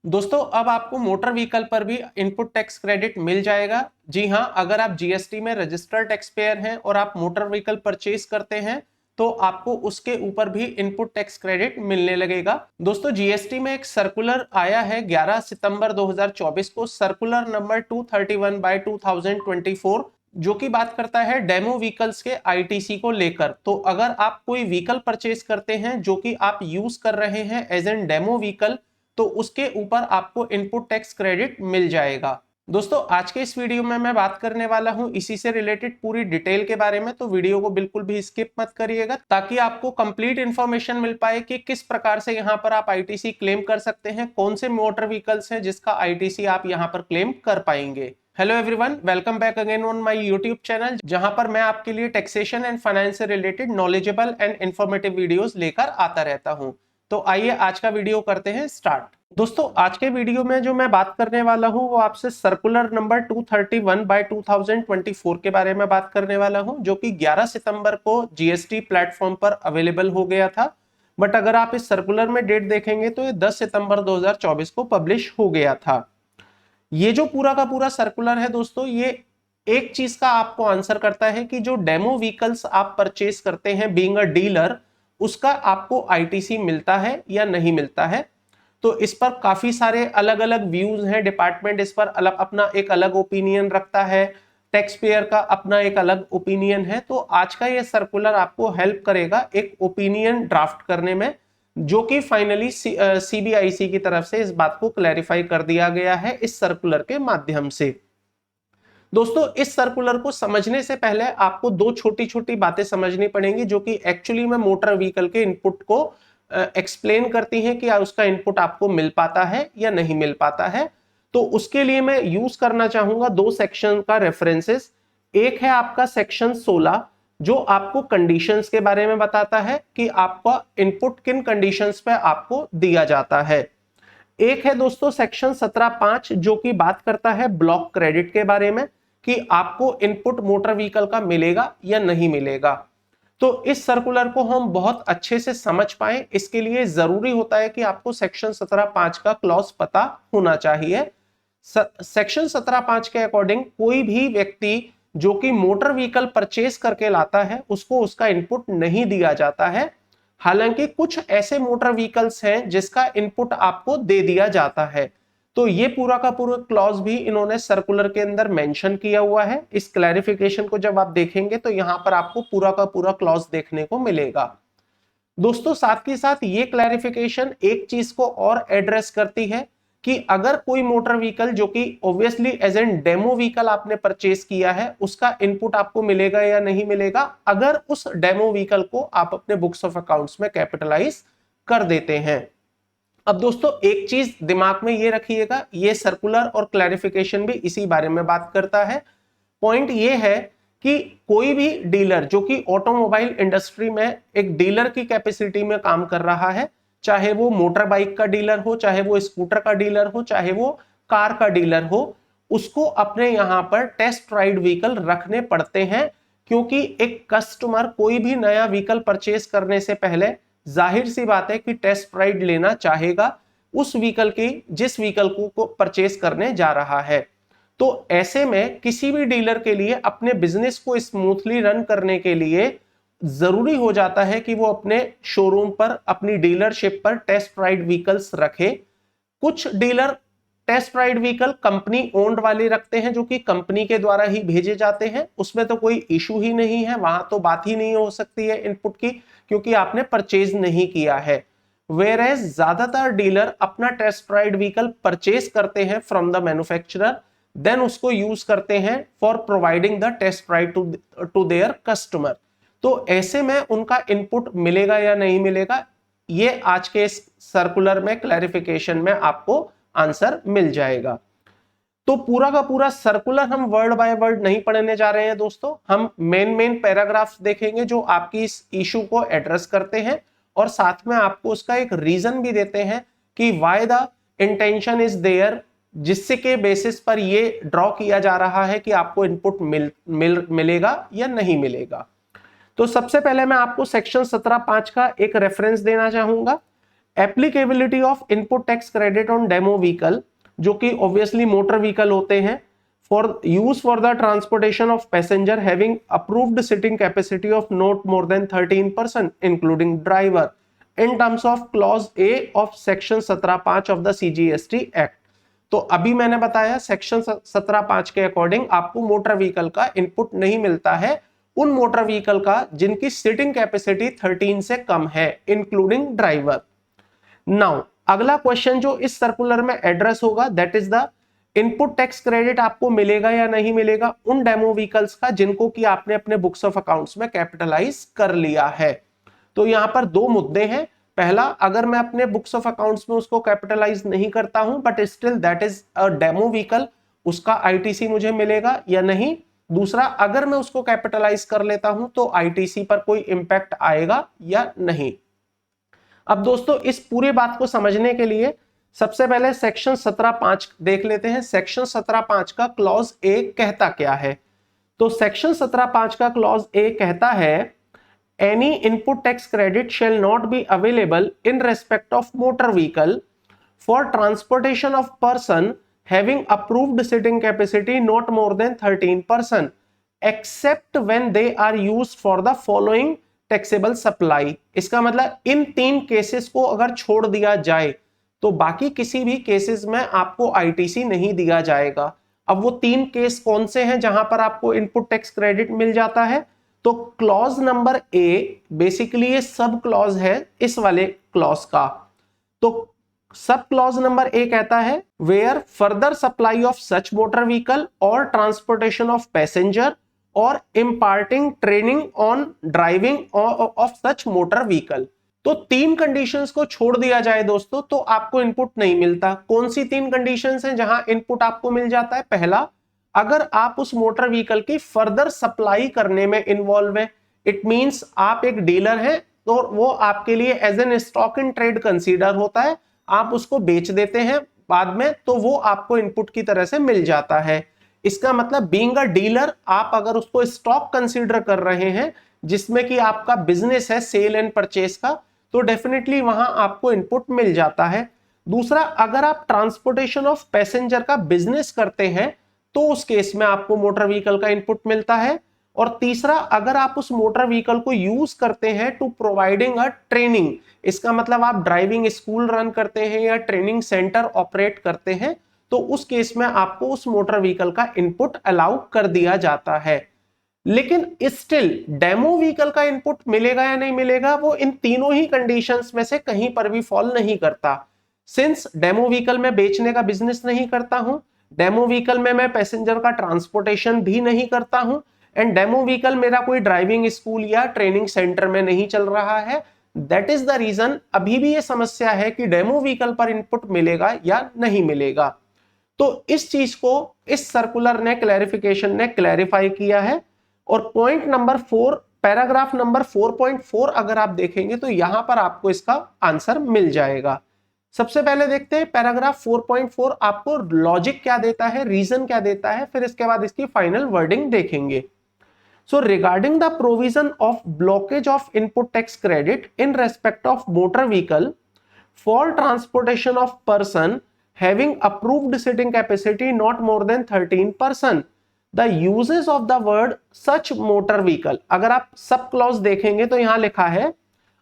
दोस्तों अब आपको मोटर व्हीकल पर भी इनपुट टैक्स क्रेडिट मिल जाएगा। जी हाँ, अगर आप जीएसटी में रजिस्टर्ड टैक्स पेयर हैं और आप मोटर व्हीकल परचेज करते हैं तो आपको उसके ऊपर भी इनपुट टैक्स क्रेडिट मिलने लगेगा। दोस्तों जीएसटी में एक सर्कुलर आया है 11 सितंबर 2024 को, सर्कुलर नंबर 231/2024, जो कि बात करता है डेमो व्हीकल्स के आईटीसी को लेकर। तो अगर आप कोई व्हीकल परचेज करते हैं जो कि आप यूज कर रहे हैं एज एन डेमो व्हीकल, तो उसके ऊपर आपको इनपुट टैक्स क्रेडिट मिल जाएगा। दोस्तों आज के इस वीडियो में मैं बात करने वाला हूं इसी से रिलेटेड पूरी डिटेल के बारे में, तो वीडियो को बिल्कुल भी स्किप मत करिएगा ताकि आपको कंप्लीट इंफॉर्मेशन मिल पाए कि किस प्रकार से यहां पर आप आईटीसी क्लेम कर सकते हैं, कौन से मोटर व्हीकल्स हैं जिसका आईटीसी आप यहां पर क्लेम कर पाएंगे। Hello everyone, welcome back again on my YouTube channel, जहां पर मैं आपके लिए टैक्सेशन एंड फाइनेंस से related knowledgeable and informative videos लेकर आता रहता हूं। तो आइए आज का वीडियो करते हैं स्टार्ट। दोस्तों आज के वीडियो में जो मैं बात करने वाला हूं वो आपसे सर्कुलर नंबर 231/2024 के बारे में बात करने वाला हूं, जो कि 11 सितंबर को जीएसटी प्लेटफॉर्म पर अवेलेबल हो गया था। बट अगर आप इस सर्कुलर में डेट देखेंगे तो ये 10 सितंबर 2024 को पब्लिश हो गया था। ये जो पूरा का पूरा सर्कुलर है दोस्तों, ये एक चीज का आपको आंसर करता है कि जो डेमो व्हीकल्स आप परचेज करते हैं बीइंग अ डीलर, उसका आपको आईटीसी मिलता है या नहीं मिलता है। तो इस पर काफी सारे अलग अलग व्यूज हैं, डिपार्टमेंट इस पर अपना एक अलग ओपिनियन रखता है, टैक्स पेयर का अपना एक अलग ओपिनियन है। तो आज का ये सर्कुलर आपको हेल्प करेगा एक ओपिनियन ड्राफ्ट करने में, जो कि फाइनली सीबीआईसी की तरफ से इस बात को क्लैरिफाई कर दिया गया है इस सर्कुलर के माध्यम से। दोस्तों इस सर्कुलर को समझने से पहले आपको दो छोटी छोटी बातें समझनी पड़ेंगी जो कि एक्चुअली में मोटर व्हीकल के इनपुट को एक्सप्लेन करती हैं कि उसका इनपुट आपको मिल पाता है या नहीं मिल पाता है। तो उसके लिए मैं यूज करना चाहूंगा दो सेक्शन का रेफरेंसेस। एक है आपका सेक्शन 16 जो आपको कंडीशंस के बारे में बताता है कि आपका इनपुट किन कंडीशंस पे आपको दिया जाता है। एक है दोस्तों सेक्शन 17(5) जो कि बात करता है ब्लॉक क्रेडिट के बारे में कि आपको इनपुट मोटर व्हीकल का मिलेगा या नहीं मिलेगा। तो इस सर्कुलर को हम बहुत अच्छे से समझ पाए इसके लिए जरूरी होता है कि आपको सेक्शन 17(5) का क्लॉज पता होना चाहिए। सेक्शन 17(5) के अकॉर्डिंग कोई भी व्यक्ति जो कि मोटर व्हीकल परचेज करके लाता है उसको उसका इनपुट नहीं दिया जाता है। हालांकि कुछ ऐसे मोटर व्हीकल्स हैं जिसका इनपुट आपको दे दिया जाता है। तो ये पूरा का पूरा क्लॉज भी इन्होंने सर्कुलर के अंदर मेंशन किया हुआ है। इस क्लैरिफिकेशन को जब आप देखेंगे तो यहां पर आपको पूरा का पूरा क्लॉज देखने को मिलेगा। दोस्तों साथ ही साथ ये क्लैरिफिकेशन एक चीज को और एड्रेस करती है कि अगर कोई मोटर व्हीकल जो कि obviously as an demo vehicle आपने परचेज किया है उसका इनपुट आपको मिलेगा या नहीं मिलेगा अगर उस डेमो व्हीकल को आप अपने बुक्स ऑफ अकाउंट्स में कैपिटलाइज कर देते हैं। अब दोस्तों एक चीज दिमाग में ये रखिएगा, ये सर्कुलर और क्लैरिफिकेशन भी इसी बारे में बात करता है। पॉइंट ये है कि कोई भी डीलर जो कि ऑटोमोबाइल इंडस्ट्री में एक डीलर की कैपेसिटी में काम कर रहा है, चाहे वो मोटर बाइक का डीलर हो, चाहे वो स्कूटर का डीलर हो, चाहे वो कार का डीलर हो, उसको अपने यहां पर टेस्ट राइड व्हीकल रखने पड़ते हैं। क्योंकि एक कस्टमर कोई भी नया व्हीकल परचेज करने से पहले जाहिर सी बात है कि टेस्ट राइड लेना चाहेगा उस व्हीकल की जिस व्हीकल को परचेज करने जा रहा है। तो ऐसे में किसी भी डीलर के लिए अपने बिजनेस को स्मूथली रन करने के लिए जरूरी हो जाता है कि वो अपने शोरूम पर, अपनी डीलरशिप पर टेस्ट राइड व्हीकल्स रखे। कुछ dealer test ride vehicle company owned वाले रखते हैं जो कि कंपनी के द्वारा ही भेजे जाते हैं, उसमें तो कोई इशू ही नहीं है, वहां तो बात ही नहीं हो सकती है इनपुट की क्योंकि आपने परचेज नहीं किया है। वेयर एज ज्यादातर डीलर अपना टेस्ट राइड व्हीकल परचेज करते हैं फ्रॉम द मैन्युफैक्चरर, देन उसको यूज करते हैं for providing the test ride to their customer. तो ऐसे में उनका इनपुट मिलेगा या नहीं मिलेगा, ये आज के इस सर्कुलर में क्लैरिफिकेशन में आपको आंसर मिल जाएगा। तो पूरा का पूरा सर्कुलर हम वर्ड बाय वर्ड नहीं पढ़ने जा रहे हैं दोस्तों, हम मेन पैराग्राफ्स देखेंगे जो आपकी इस इशू को एड्रेस करते हैं और साथ में आपको उसका एक रीजन भी देते हैं कि why the intention is there, जिससे के बेसिस पर ये ड्रॉ किया जा रहा है कि आपको इनपुट मिलेगा या नहीं मिलेगा। तो सबसे पहले मैं आपको सेक्शन 17(5) का एक रेफरेंस देना चाहूंगा। Applicability of input tax credit on demo vehicle, जो कि ऑब्वियसली मोटर व्हीकल होते हैं, for use for the transportation of passenger having approved seating capacity of not more than 13% including driver in terms of clause A of section 17(5) of the CGST act. तो अभी मैंने बताया section 17(5) के according आपको motor vehicle का input नहीं मिलता है, उन मोटर व्हीकल का जिनकी सीटिंग कैपेसिटी 13 से कम है इंक्लूडिंग ड्राइवर। नाउ अगला क्वेश्चन जो इस सर्कुलर में एड्रेस होगा that is the input tax credit आपको मिलेगा या नहीं मिलेगा उन डेमो व्हीकल्स का जिनको कि आपने अपने बुक्स ऑफ अकाउंट्स में कैपिटलाइज कर लिया है। तो यहां पर दो मुद्दे हैं, पहला अगर मैं अपने बुक्स ऑफ अकाउंट्स में उसको कैपिटलाइज नहीं करता हूं but still that is a demo vehicle, उसका आईटीसी मुझे मिलेगा या नहीं। दूसरा अगर मैं उसको कैपिटलाइज कर लेता हूं तो आईटीसी पर कोई इंपैक्ट आएगा या नहीं। अब दोस्तों इस पूरे बात को समझने के लिए सबसे पहले सेक्शन 17(5) देख लेते हैं। सेक्शन 17(5) का क्लॉज ए कहता क्या है? तो सेक्शन 17(5) का क्लॉज ए कहता है any input tax credit shall not be available in respect of motor vehicle for transportation of person having approved seating capacity not more than 13% except when they are used for the following taxable supply. इसका मतलब इन तीन cases को अगर छोड़ दिया जाए तो बाकी किसी भी केसेस में आपको आईटीसी नहीं दिया जाएगा। अब वो तीन केस कौन से हैं जहां पर आपको इनपुट टैक्स क्रेडिट मिल जाता है? तो क्लॉज नंबर ए बेसिकली ये सब क्लॉज है इस वाले क्लॉज का। तो सब क्लॉज नंबर ए कहता है where further supply of such motor vehicle और ट्रांसपोर्टेशन ऑफ पैसेंजर और imparting training on driving of such motor vehicle. तो तीन कंडीशंस को छोड़ दिया जाए दोस्तों तो आपको इनपुट नहीं मिलता। कौन सी तीन कंडीशंस हैं जहां इनपुट आपको मिल जाता है? पहला, अगर आप उस मोटर व्हीकल की फर्दर सप्लाई करने में इन्वॉल्व है, इट मींस आप एक डीलर हैं तो वो आपके लिए as an stock in trade consider होता है, आप उसको बेच देते हैं बाद में तो वो आपको इनपुट की तरह से मिल जाता है। इसका मतलब बीइंग अ डीलर आप अगर उसको स्टॉक कंसीडर कर रहे हैं जिसमें कि आपका बिजनेस है सेल एंड परचेस का, तो डेफिनेटली वहां आपको इनपुट मिल जाता है। दूसरा, अगर आप ट्रांसपोर्टेशन ऑफ पैसेंजर का बिजनेस करते हैं तो उस केस में आपको मोटर व्हीकल का इनपुट मिलता है। और तीसरा, अगर आप उस मोटर व्हीकल को यूज करते हैं टू प्रोवाइडिंग अ ट्रेनिंग, इसका मतलब आप ड्राइविंग स्कूल रन करते हैं या ट्रेनिंग सेंटर ऑपरेट करते हैं, तो उस केस में आपको उस मोटर व्हीकल का इनपुट अलाउ कर दिया जाता है। लेकिन स्टिल डेमो व्हीकल का इनपुट मिलेगा या नहीं मिलेगा वो इन तीनों ही कंडीशंस में से कहीं पर भी फॉल नहीं करता। सिंस डेमो व्हीकल में बेचने का बिजनेस नहीं करता हूं, डेमो व्हीकल में मैं पैसेंजर का ट्रांसपोर्टेशन भी नहीं करता हूं एंड डेमो व्हीकल मेरा कोई ड्राइविंग स्कूल या ट्रेनिंग सेंटर में नहीं चल रहा है, दैट इज द रीजन अभी भी ये समस्या है कि डेमो व्हीकल पर इनपुट मिलेगा या नहीं मिलेगा। तो इस चीज को इस सर्कुलर ने क्लैरिफिकेशन ने क्लैरिफाई किया है। और पॉइंट नंबर 4 पैराग्राफ नंबर 4.4 अगर आप देखेंगे तो यहां पर आपको इसका आंसर मिल जाएगा। सबसे पहले देखते हैं पैराग्राफ 4.4 आपको लॉजिक क्या देता है, रीजन क्या देता है, फिर इसके बाद इसकी फाइनल वर्डिंग देखेंगे। So regarding the provision of blockage of input tax credit in respect of motor vehicle for transportation of person having approved seating capacity not more than 13%, the uses of the word such motor vehicle, अगर आप sub clause देखेंगे तो यहां लिखा है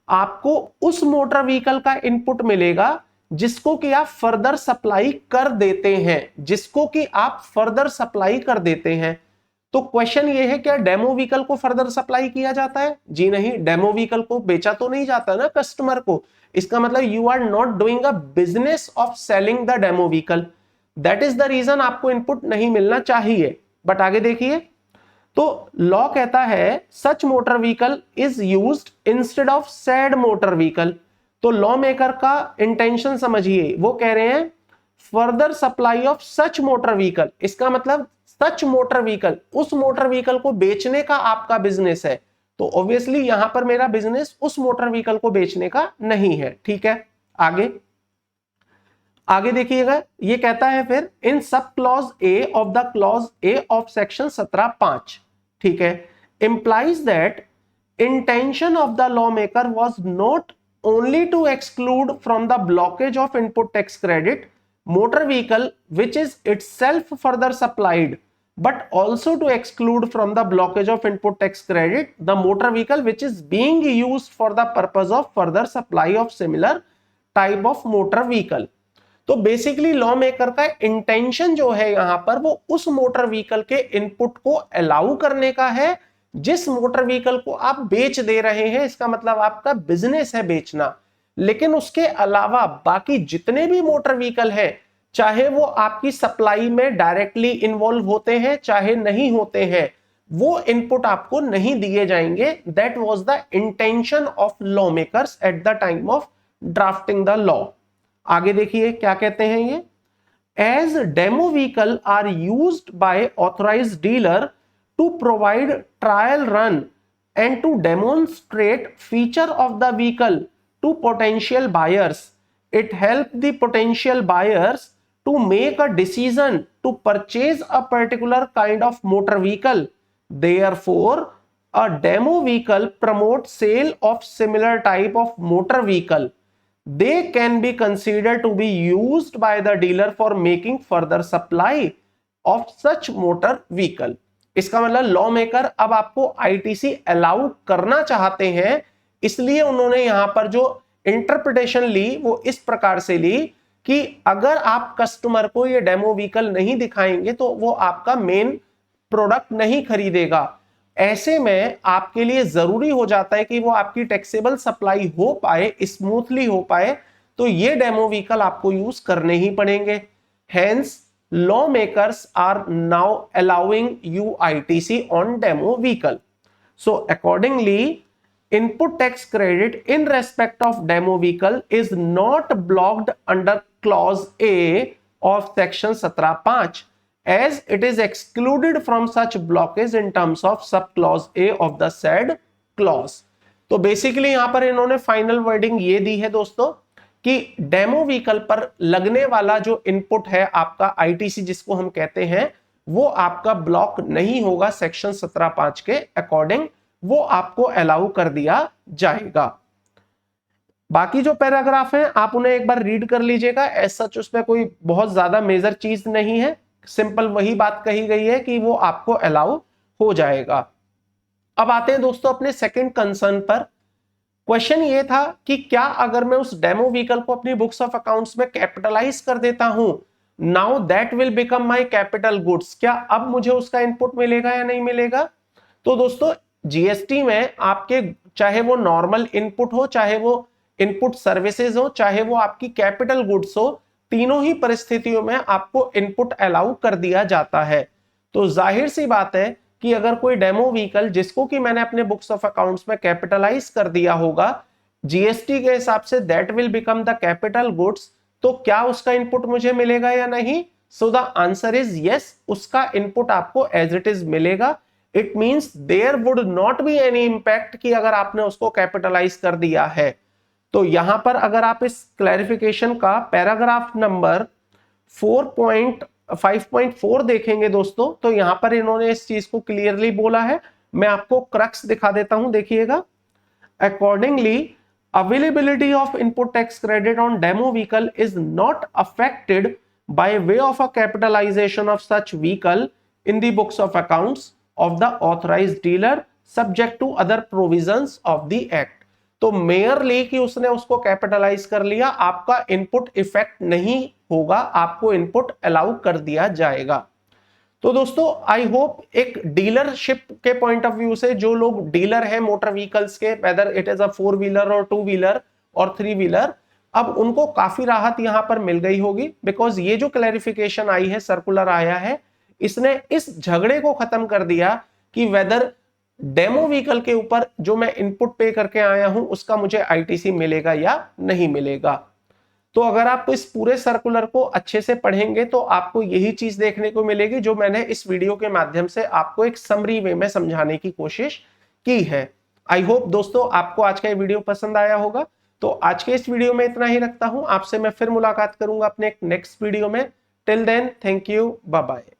आपको उस motor vehicle का इनपुट मिलेगा जिसको कि आप फर्दर सप्लाई कर देते हैं, जिसको कि आप फर्दर सप्लाई कर देते हैं। तो क्वेश्चन ये है क्या डेमो व्हीकल को फर्दर सप्लाई किया जाता है? जी नहीं, डेमो व्हीकल को बेचा तो नहीं जाता ना कस्टमर को। इसका मतलब you are not doing a business of selling the demo vehicle, that is the reason आपको इनपुट नहीं मिलना चाहिए। बट आगे देखिए, तो लॉ कहता है such motor vehicle is used instead of said motor vehicle. तो लॉ मेकर का इंटेंशन समझिए, वो कह रहे हैं further supply of such motor vehicle, इसका मतलब सच मोटर व्हीकल, उस मोटर व्हीकल को बेचने का आपका बिजनेस है, तो ऑब्वियसली यहां पर मेरा बिजनेस उस मोटर व्हीकल को बेचने का नहीं है। ठीक है, आगे देखिएगा, ये कहता है फिर इन सब clause A of the clause A of section 17(5), ठीक है, implies that intention of the law maker was not only to exclude from the blockage of input tax credit motor vehicle which is itself further supplied, but also to exclude from the blockage of input tax credit the motor vehicle which is being used for the purpose of further supply of similar type of motor vehicle। तो basically law maker का intention जो है यहां पर वो उस motor vehicle के input को अलाउ करने का है जिस मोटर व्हीकल को आप बेच दे रहे हैं। इसका मतलब आपका बिजनेस है बेचना, लेकिन उसके अलावा बाकी जितने भी मोटर व्हीकल है, चाहे वो आपकी सप्लाई में डायरेक्टली इन्वॉल्व होते हैं चाहे नहीं होते हैं, वो इनपुट आपको नहीं दिए जाएंगे। That was the intention of law makers at the time of drafting the law. आगे देखिए क्या कहते हैं ये, as demo vehicle are used by authorised dealer to provide trial run and to demonstrate feature of the vehicle to potential buyers. It helps the potential buyers to make a decision to purchase a particular kind of motor vehicle. Therefore, a demo vehicle promotes sale of similar type of motor vehicle. They can be considered to be used by the dealer for making further supply of such motor vehicle. इसका मतलब law maker अब आपको ITC allow करना चाहते हैं, इसलिए उन्होंने यहां पर जो इंटरप्रिटेशन ली वो इस प्रकार से ली कि अगर आप कस्टमर को ये डेमो व्हीकल नहीं दिखाएंगे तो वो आपका मेन प्रोडक्ट नहीं खरीदेगा। ऐसे में आपके लिए जरूरी हो जाता है कि वो आपकी टैक्सेबल सप्लाई हो पाए, स्मूथली हो पाए, तो ये डेमो व्हीकल आपको यूज करने ही पड़ेंगे। Hence lawmakers are now allowing UITC on demo vehicle. So accordingly, input tax credit in respect of demo vehicle is not blocked under clause A of section 17(5) as it is excluded from such blockage in terms of subclause A of the said clause. तो basically यहां पर इन्होंने final wording ये दी है दोस्तों कि demo vehicle पर लगने वाला जो इनपुट है आपका आईटीसी जिसको हम कहते हैं, वो आपका ब्लॉक नहीं होगा। सेक्शन 17(5) के अकॉर्डिंग वो आपको अलाउ कर दिया जाएगा। बाकी जो पैराग्राफ है आप उन्हें एक बार रीड कर लीजिएगा। एज सच उसमें कोई बहुत ज्यादा मेजर चीज नहीं है, सिंपल वही बात कही गई है कि वो आपको अलाउ हो जाएगा। अब आते हैं दोस्तों अपने सेकंड कंसर्न पर। क्वेश्चन ये था कि क्या अगर मैं उस डेमो व्हीकल को अपनी बुक्स ऑफ अकाउंट्स में कैपिटलाइज कर देता हूं, now that will become my capital goods, क्या अब मुझे उसका इनपुट मिलेगा या नहीं मिलेगा? तो दोस्तों जीएसटी में आपके चाहे वो नॉर्मल इनपुट हो, चाहे वो इनपुट सर्विसेज हो, चाहे वो आपकी कैपिटल गुड्स हो, तीनों ही परिस्थितियों में आपको इनपुट अलाउ कर दिया जाता है। तो जाहिर सी बात है कि अगर कोई डेमो व्हीकल जिसको कि मैंने अपने बुक्स ऑफ अकाउंट्स में कैपिटलाइज कर दिया होगा, जीएसटी के हिसाब से that will become the capital goods, तो क्या उसका इनपुट मुझे मिलेगा या नहीं? So the answer is yes, उसका इनपुट आपको एज इट इज मिलेगा। It means there would not be any impact कि अगर आपने उसको कैपिटलाइज कर दिया है। तो यहां पर अगर आप इस क्लैरिफिकेशन का पैराग्राफ नंबर 5.4 देखेंगे दोस्तों, तो यहां पर इन्होंने इस चीज को क्लियरली बोला है। मैं आपको क्रक्स दिखा देता हूं, देखिएगा। Accordingly availability of input tax credit on demo vehicle is not affected by way of a capitalisation of such vehicle in the books of accounts of the authorised dealer subject to other provisions of the act. तो merely कि उसने उसको capitalise कर लिया, आपका input effect नहीं होगा, आपको इनपुट अलाउ कर दिया जाएगा। तो दोस्तों आई होप एक डीलरशिप के पॉइंट ऑफ व्यू से जो लोग डीलर हैं मोटर व्हीकल्स के, whether it is a 4 wheeler और 2 व्हीलर और 3 व्हीलर, अब उनको काफी राहत यहां पर मिल गई होगी। बिकॉज ये जो क्लैरिफिकेशन आई है, सर्कुलर आया है, इसने इस झगड़े को खत्म कर दिया कि वेदर डेमो व्हीकल के ऊपर जो मैं इनपुट पे करके आया हूं उसका मुझे आईटीसी मिलेगा या नहीं मिलेगा। तो अगर आप इस पूरे सर्कुलर को अच्छे से पढ़ेंगे तो आपको यही चीज देखने को मिलेगी जो मैंने इस वीडियो के माध्यम से आपको एक समरी वे में समझाने की कोशिश की है। आई होप दोस्तों आपको आज का ये वीडियो पसंद आया होगा। तो आज के इस वीडियो में इतना ही रखता हूं, आपसे मैं फिर मुलाकात करूंगा अपने एक नेक्स्ट वीडियो में। Till then, thank you, bye bye.